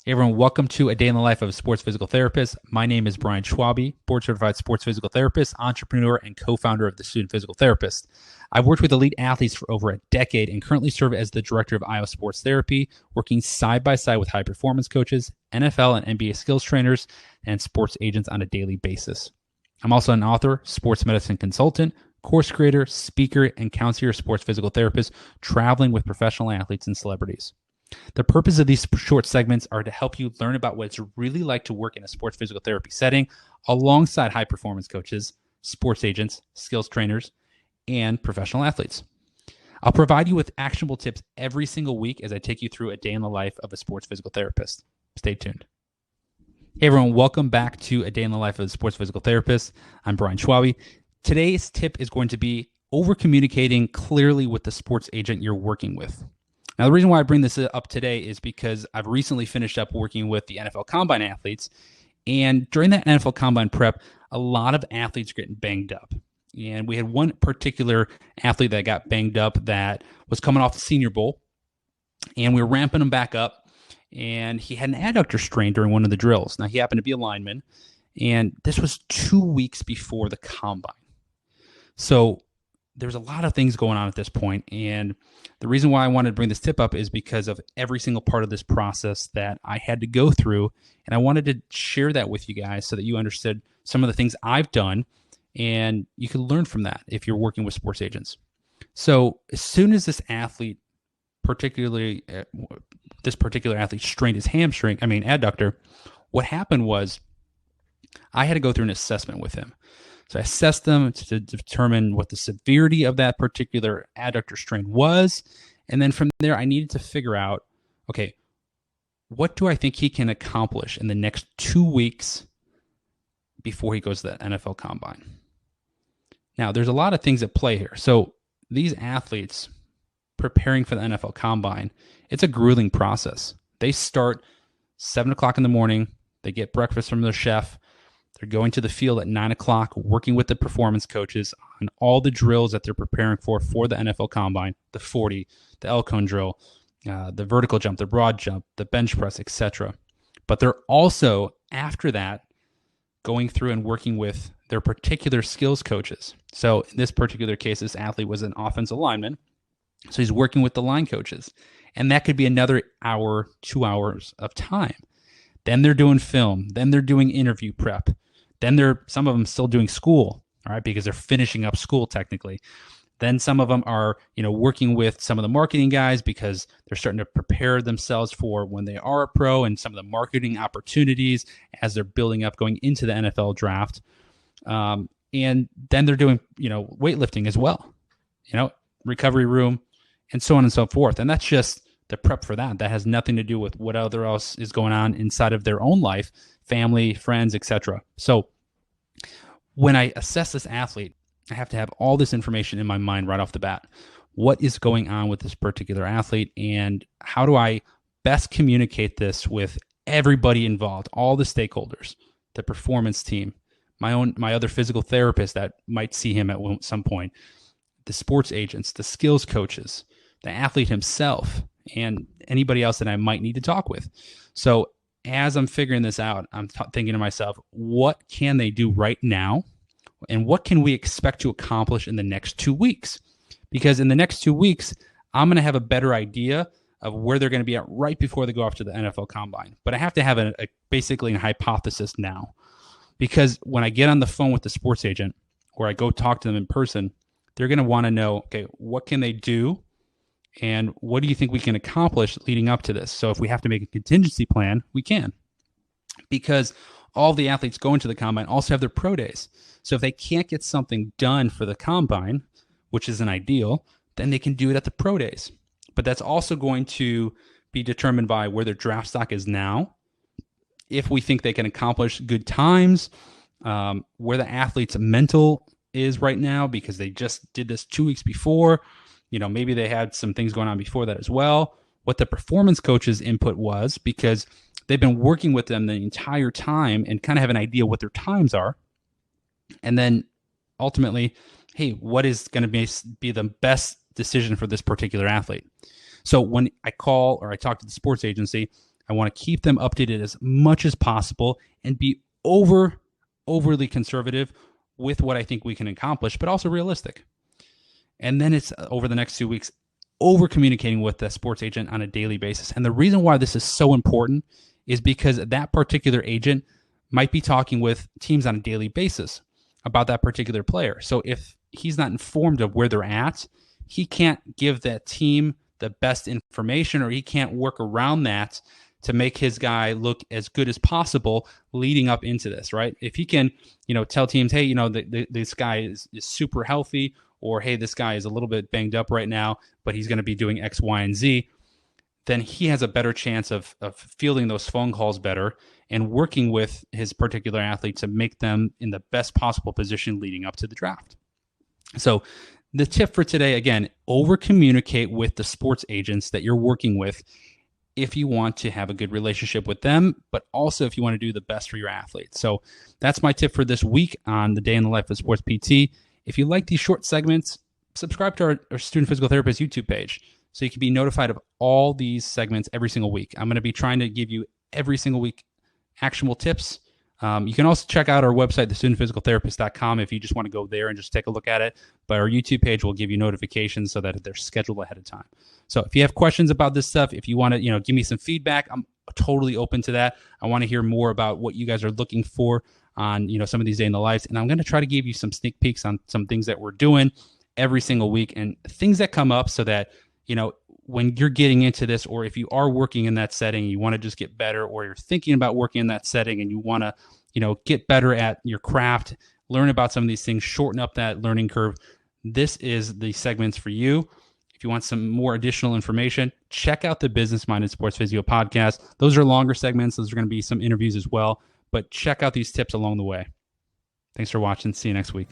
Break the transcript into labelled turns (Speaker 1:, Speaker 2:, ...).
Speaker 1: Hey everyone, welcome to A Day in the Life of a Sports Physical Therapist. My name is Brian Schwabe, board-certified sports physical therapist, entrepreneur, and co-founder of the Student Physical Therapist. I've worked with elite athletes for over a decade and currently serve as the director of Iowa Sports Therapy, working side by side with high-performance coaches, NFL and NBA skills trainers, and sports agents on a daily basis. I'm also an author, sports medicine consultant, course creator, speaker, and counselor sports physical therapist, traveling with professional athletes and celebrities. The purpose of these short segments are to help you learn about what it's really like to work in a sports physical therapy setting alongside high performance coaches, sports agents, skills trainers, and professional athletes. I'll provide you with actionable tips every single week as I take you through a day in the life of a sports physical therapist. Stay tuned. Hey everyone, welcome back to A Day in the Life of a Sports Physical Therapist. I'm Brian Schwabe. Today's tip is going to be over communicating clearly with the sports agent you're working with. Now, the reason why I bring this up today is because I've recently finished up working with the NFL Combine athletes. And during that NFL Combine prep, a lot of athletes are getting banged up. And we had one particular athlete that got banged up that was coming off the Senior Bowl. And we were ramping him back up. And he had an adductor strain during one of the drills. Now, he happened to be a lineman. And this was 2 weeks before the Combine. So there's a lot of things going on at this point. And the reason why I wanted to bring this tip up is because of every single part of this process that I had to go through. And I wanted to share that with you guys so that you understood some of the things I've done and you can learn from that if you're working with sports agents. So as soon as this athlete, particularly this particular athlete strained his adductor, what happened was I had to go through an assessment with him. So I assessed them to determine what the severity of that particular adductor strain was. And then from there, I needed to figure out, okay, what do I think he can accomplish in the next 2 weeks before he goes to the NFL Combine? Now, there's a lot of things at play here. So these athletes preparing for the NFL Combine, it's a grueling process. They start 7 o'clock in the morning. They get breakfast from their chef. They're going to the field at 9 o'clock, working with the performance coaches on all the drills that they're preparing for the NFL Combine, the 40, the L-cone drill, the vertical jump, the broad jump, the bench press, etc. But they're also, after that, going through and working with their particular skills coaches. So in this particular case, this athlete was an offensive lineman. So he's working with the line coaches. And that could be another hour, 2 hours of time. Then they're doing film. Then they're doing interview prep. Then some of them still doing school, all right, because they're finishing up school technically. Then some of them are, working with some of the marketing guys because they're starting to prepare themselves for when they are a pro and some of the marketing opportunities as they're building up going into the NFL draft. And then they're doing, weightlifting as well, recovery room and so on and so forth. And that's just the prep for that. That has nothing to do with what other else is going on inside of their own life, family, friends, etc. So when I assess this athlete, I have to have all this information in my mind right off the bat. What is going on with this particular athlete, and how do I best communicate this with everybody involved, all the stakeholders, the performance team, my other physical therapist that might see him at some point, the sports agents, the skills coaches, the athlete himself, and anybody else that I might need to talk with. So as I'm figuring this out, I'm thinking to myself, what can they do right now? And what can we expect to accomplish in the next 2 weeks? Because in the next 2 weeks, I'm going to have a better idea of where they're going to be at right before they go off to the NFL Combine. But I have to have basically a hypothesis now. Because when I get on the phone with the sports agent or I go talk to them in person, they're going to want to know, okay, what can they do? And what do you think we can accomplish leading up to this? So if we have to make a contingency plan, we can. Because all the athletes going to the Combine also have their pro days. So if they can't get something done for the Combine, which isn't ideal, then they can do it at the pro days. But that's also going to be determined by where their draft stock is now, if we think they can accomplish good times, where the athlete's mental is right now because they just did this 2 weeks before. Maybe they had some things going on before that as well. What the performance coach's input was, because they've been working with them the entire time and kind of have an idea what their times are. And then ultimately, hey, what is going to be the best decision for this particular athlete? So when I call or I talk to the sports agency, I want to keep them updated as much as possible and be overly conservative with what I think we can accomplish, but also realistic. And then it's over the next 2 weeks, over communicating with the sports agent on a daily basis. And the reason why this is so important is because that particular agent might be talking with teams on a daily basis about that particular player. So if he's not informed of where they're at, he can't give that team the best information, or he can't work around that to make his guy look as good as possible leading up into this, right? If he can, tell teams, hey, this guy is super healthy, or hey, this guy is a little bit banged up right now, but he's going to be doing X, Y, and Z, then he has a better chance of fielding those phone calls better and working with his particular athlete to make them in the best possible position leading up to the draft. So the tip for today, again, over communicate with the sports agents that you're working with if you want to have a good relationship with them, but also if you want to do the best for your athlete. So that's my tip for this week on the Day in the Life of Sports PT. If you like these short segments, subscribe to our Student Physical Therapist YouTube page so you can be notified of all these segments every single week. I'm going to be trying to give you every single week actionable tips. You can also check out our website, thestudentphysicaltherapist.com, if you just want to go there and just take a look at it. But our YouTube page will give you notifications so that they're scheduled ahead of time. So if you have questions about this stuff, if you want to, give me some feedback, I'm totally open to that. I want to hear more about what you guys are looking for on, some of these day in the lives. And I'm going to try to give you some sneak peeks on some things that we're doing every single week and things that come up so that, when you're getting into this, or if you are working in that setting, you want to just get better, or you're thinking about working in that setting and you want to, get better at your craft, learn about some of these things, shorten up that learning curve. This is the segments for you. If you want some more additional information, check out the Business Minded Sports Physio Podcast. Those are longer segments. Those are going to be some interviews as well, but check out these tips along the way. Thanks for watching. See you next week.